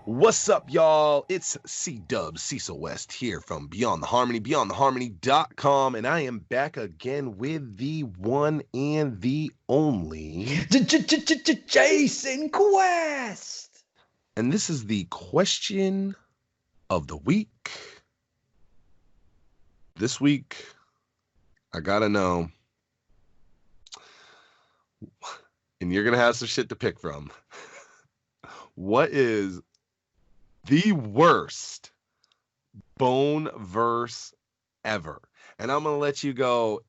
What's up, y'all? It's C-Dub, Cecil West here from Beyond the Harmony, beyondtheharmony.com, and I am back again with the one and the only. Jason Quest. And this is the question of the week. This week, I gotta know, and you're gonna have some shit to pick from. What is the worst bone verse ever? And I'm gonna let you go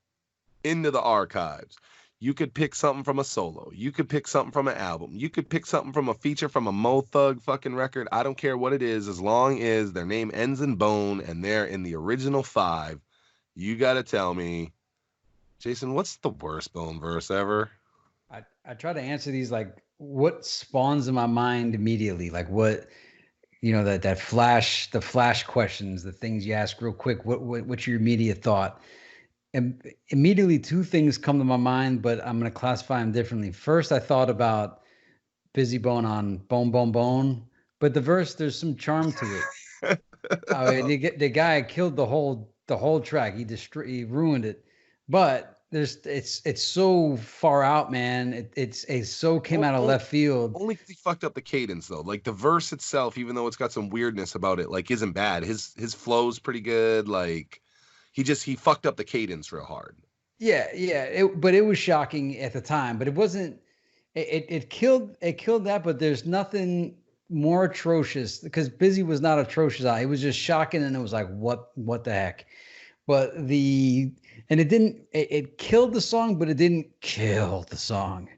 into the archives. You could pick something from a solo. You could pick something from an album. You could pick something from a feature from a Mo Thug fucking record. I don't care what it is, as long as their name ends in bone and they're in the original 5. You gotta tell me, Jason, what's the worst bone verse ever? I try to answer these like what spawns in my mind immediately, like what that the flash questions, the things you ask real quick. What's your immediate thought? And immediately two things come to my mind, but I'm going to classify them differently. First, I thought about Busy Bone on Bone Bone Bone, but the verse, there's some charm to it. I mean, the guy killed the whole track. He ruined it. But it's so far out, man. It's so came out of left field. Only because he fucked up the cadence, though. Like the verse itself, even though it's got some weirdness about it, like isn't bad. His flow's pretty good. Like he fucked up the cadence real hard. Yeah. But it was shocking at the time. But it wasn't. It killed that. But there's nothing more atrocious, because Busy was not atrocious. It was just shocking, and it was like, what the heck? But it killed the song, but it didn't kill the song.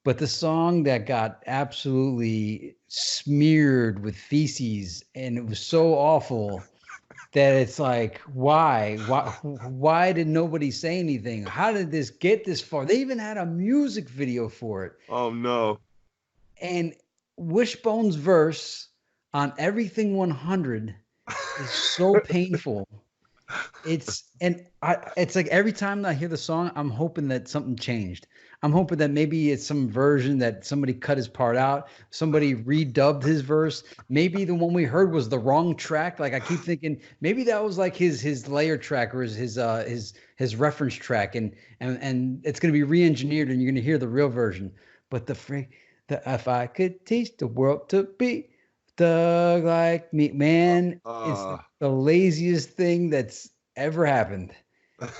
But the song that got absolutely smeared with feces, and it was so awful that it's like, why did nobody say anything? How did this get this far? They even had a music video for it. Oh no. And Wishbone's verse on Everything 100 is so painful. It's like every time I hear the song, I'm hoping that something changed. I'm hoping that maybe it's some version that somebody cut his part out, somebody redubbed his verse. Maybe the one we heard was the wrong track. Like I keep thinking maybe that was like his layer track or his reference track, and it's gonna be re-engineered and you're gonna hear the real version. But if I could teach the world to be thug like me, man, it's the laziest thing that's ever happened.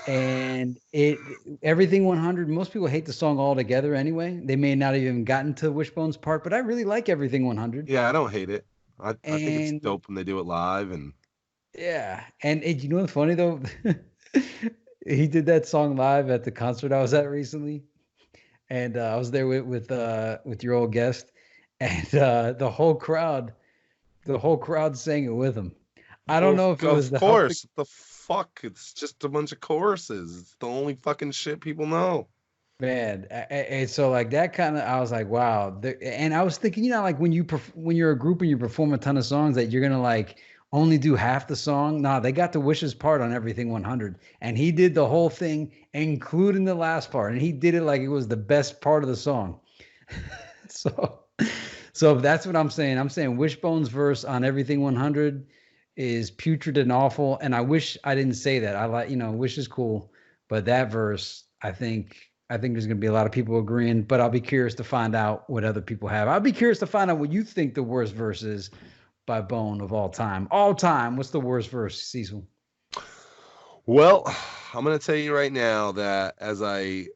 And Everything 100, most people hate the song altogether anyway. They may not have even gotten to Wishbone's part, but I really like Everything 100. Yeah, I don't hate it. I think it's dope when they do it live. And yeah, and you know what's funny though? He did that song live at the concert I was at recently, and I was there with your old guest, and the whole crowd sang it with him. I don't know if it was of course. The fuck, it's just a bunch of choruses. It's the only fucking shit people know. Man, and so like that kind of, I was like, wow. And I was thinking, like when you're a group and you perform a ton of songs, that you're gonna like only do half the song. Nah, they got the Wishes part on Everything 100, and he did the whole thing, including the last part, and he did it like it was the best part of the song. So that's what I'm saying. I'm saying Wishbone's verse on Everything 100 is putrid and awful. And I wish I didn't say that. I like, Wish is cool, but that verse, I think there's going to be a lot of people agreeing, but I'll be curious to find out what other people have. I'll be curious to find out what you think the worst verse is by Bone of all time. All time, what's the worst verse, Cecil? Well, I'm going to tell you right now that as I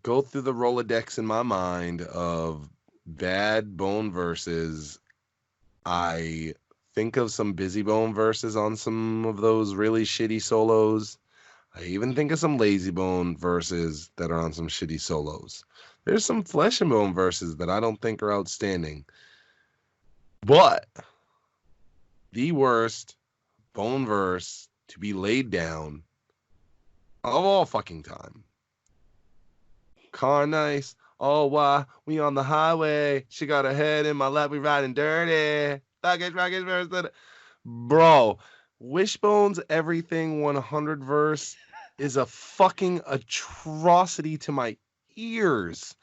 go through the Rolodex in my mind of bad Bone verses, I think of some Busy Bone verses on some of those really shitty solos. I even think of some Lazy Bone verses that are on some shitty solos. There's some Flesh and Bone verses that I don't think are outstanding. But the worst Bone verse to be laid down of all fucking time. Car nice. Oh, why? We on the highway. She got her head in my lap. We riding dirty. Bro, Wishbone's Everything 100 verse is a fucking atrocity to my ears.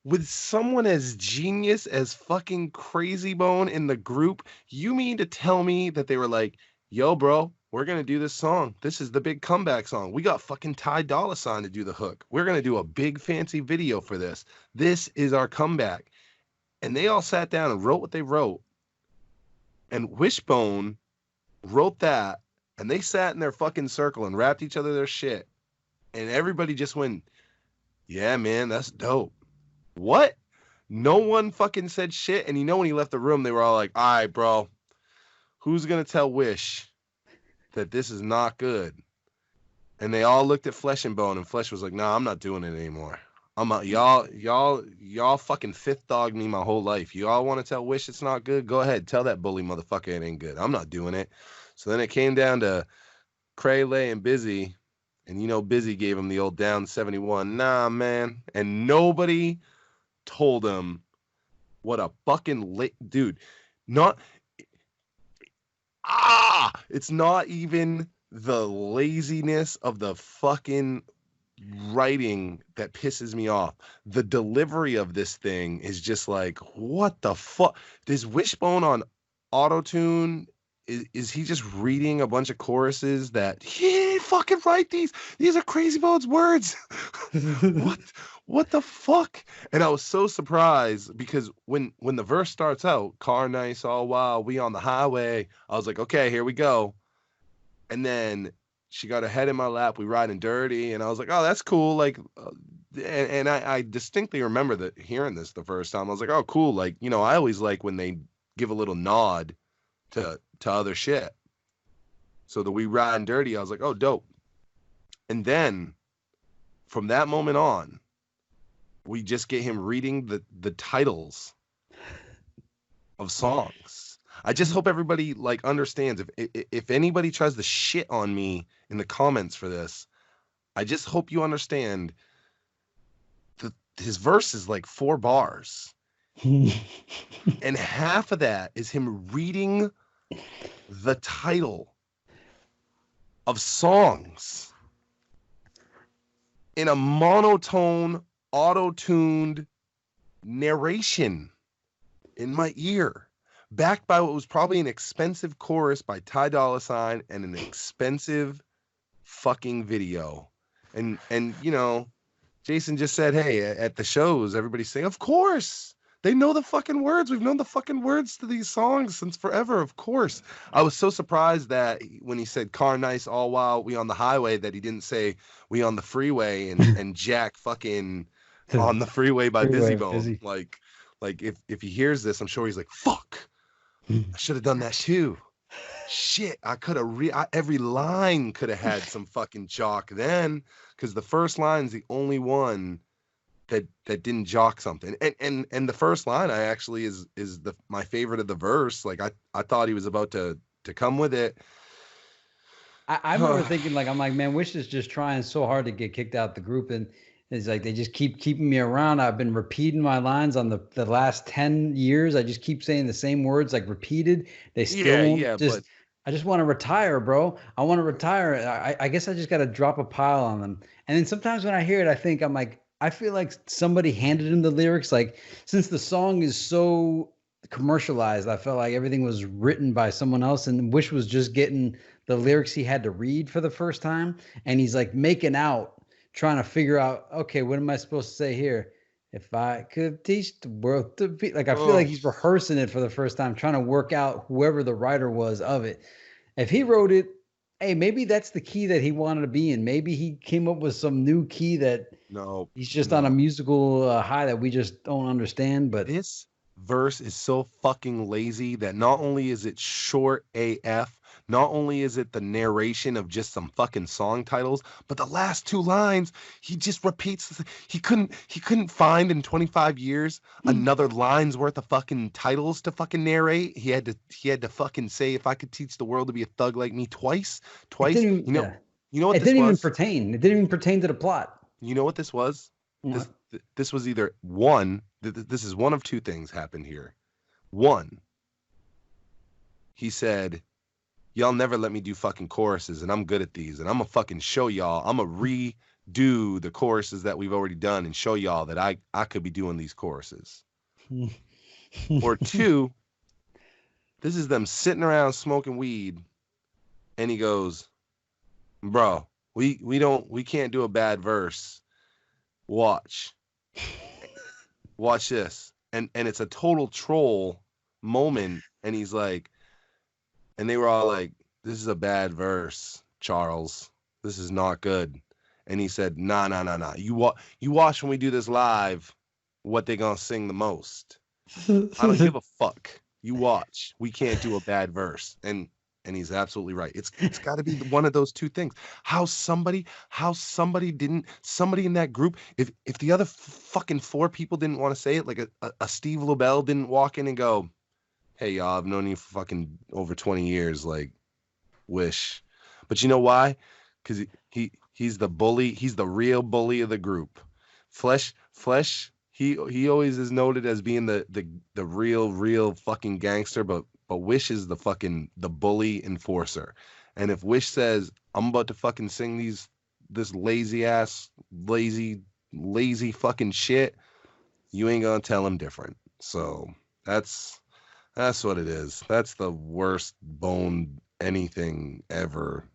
with someone as genius as fucking Crazy Bone in the group, you mean to tell me that they were like, yo, bro, we're going to do this song. This is the big comeback song. We got fucking Ty Dolla $ign to do the hook. We're going to do a big fancy video for this. This is our comeback. And they all sat down and wrote what they wrote. And Wishbone wrote that. And they sat in their fucking circle and rapped each other their shit. And everybody just went, yeah, man, that's dope. What? No one fucking said shit. And you know, when he left the room, they were all like, all right, bro, who's going to tell Wish that this is not good? And they all looked at Flesh and Bone, and Flesh was like, nah, I'm not doing it anymore. I'm not, y'all fucking fifth dogged me my whole life. You all want to tell Wish it's not good? Go ahead. Tell that bully motherfucker it ain't good. I'm not doing it. So then it came down to Cray, Lay, and Busy. And you know, Busy gave him the old down 71. Nah, man. And nobody told him what a fucking dude. Not it's not even the laziness of the fucking writing that pisses me off. The delivery of this thing is just like, what the fuck? Does Wishbone on auto-tune? Is he just reading a bunch of choruses that he didn't fucking write these? These are Crazy Bone's words. What the fuck? And I was so surprised because when the verse starts out, car nice all wild, we on the highway, I was like, okay, here we go. And then she got her head in my lap, we riding dirty, and I was like, oh, that's cool. Like, and I distinctly remember that hearing this the first time. I was like, oh, cool. Like, you know, I always like when they give a little nod to other shit. So the we riding dirty, I was like, oh, dope. And then from that moment on, we just get him reading the titles of songs. I just hope everybody like understands. If anybody tries to shit on me in the comments for this, I just hope you understand that his verse is like 4 bars. And half of that is him reading the title of songs in a monotone, auto-tuned narration in my ear, backed by what was probably an expensive chorus by Ty Dolla $ign and an expensive fucking video. And you know, Jason just said, hey, at the shows, everybody's saying, of course, they know the fucking words. We've known the fucking words to these songs since forever, of course. I was so surprised that when he said car nice all while we on the highway, that he didn't say we on the freeway and Jack fucking on the freeway by Busy Bone. Like if he hears this, I'm sure he's like, fuck, I should have done that too. Shit, I could have every line could have had some fucking jock then, because the first line's the only one that didn't jock something. And the first line I actually is my favorite of the verse. Like I thought he was about to come with it. I remember thinking, like, I'm like, man, Wish is just trying so hard to get kicked out the group, and it's like they just keep keeping me around. I've been repeating my lines on the last 10 years. I just keep saying the same words, like repeated. They still but I just want to retire, bro. I want to retire. I guess I just got to drop a pile on them. And then sometimes when I hear it, I'm like, I feel like somebody handed him the lyrics. Like, since the song is so commercialized, I felt like everything was written by someone else, and Wish was just getting the lyrics he had to read for the first time. And he's like making out, trying to figure out, okay, what am I supposed to say here? If I could teach the world to be like, I feel like he's rehearsing it for the first time, trying to work out whoever the writer was of it. If he wrote it, hey, maybe that's the key that he wanted to be in. Maybe he came up with some new key that he's just on a musical high that we just don't understand. But this verse is so fucking lazy that not only is it short AF, not only is it the narration of just some fucking song titles, but the last 2 lines, he just repeats. He couldn't find in 25 years another line's worth of fucking titles to fucking narrate. He had to fucking say, if I could teach the world to be a thug like me twice. You know what it didn't even pertain. It didn't even pertain to the plot. You know what this was? This was either one. This is one of 2 things happened here. One, he said, y'all never let me do fucking choruses, and I'm good at these, and I'm gonna fucking show y'all. I'm gonna do the choruses that we've already done and show y'all that I could be doing these choruses. Or two, this is them sitting around smoking weed, and he goes, bro, we can't do a bad verse. Watch this. And it's a total troll moment, and he's like, and they were all like, this is a bad verse, Charles. This is not good. And he said, nah. You watch when we do this live, what they gonna sing the most. I don't give a fuck. You watch. We can't do a bad verse. And he's absolutely right. It's got to be one of those two things. How somebody in that group, if the other fucking four people didn't want to say it, like a Steve LaBelle didn't walk in and go, hey y'all, I've known you for fucking over 20 years, like, wish. But you know why? Because he's the bully. He's the real bully of the group. Flesh. He always is noted as being the real fucking gangster, but Wish is the bully enforcer. And if Wish says, I'm about to fucking sing this lazy fucking shit, you ain't gonna tell him different. So that's what it is. That's the worst Bone anything ever.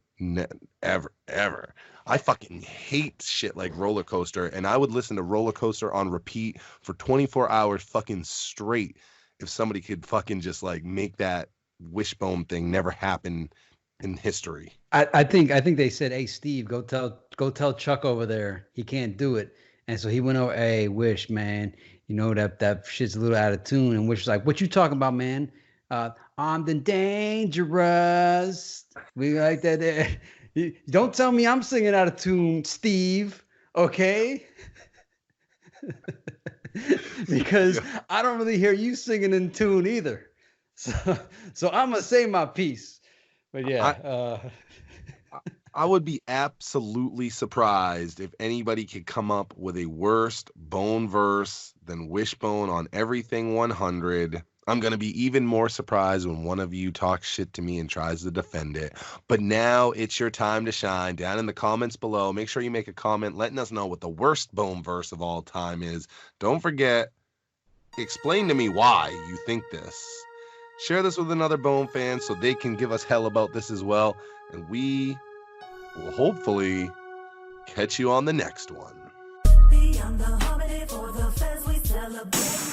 Ever. I fucking hate shit like Roller Coaster, and I would listen to Roller Coaster on repeat for 24 hours fucking straight if somebody could fucking just like make that Wishbone thing never happen in history. I think they said, hey Steve, go tell Chuck over there he can't do it. And so he went over, hey Wish, man, you know that shit's a little out of tune. And Wish was like, what you talking about, man? I'm the dangerous. We like that there. Don't tell me I'm singing out of tune, Steve. Okay? Because I don't really hear you singing in tune either. So I'm gonna say my piece. But yeah, I would be absolutely surprised if anybody could come up with a worst Bone verse than Wishbone on Everything 100. I'm going to be even more surprised when one of you talks shit to me and tries to defend it. But now it's your time to shine. Down in the comments below, make sure you make a comment letting us know what the worst Bone verse of all time is. Don't forget, explain to me why you think this. Share this with another Bone fan so they can give us hell about this as well. And we will hopefully catch you on the next one. Beyond the harmony for the fans we celebrate.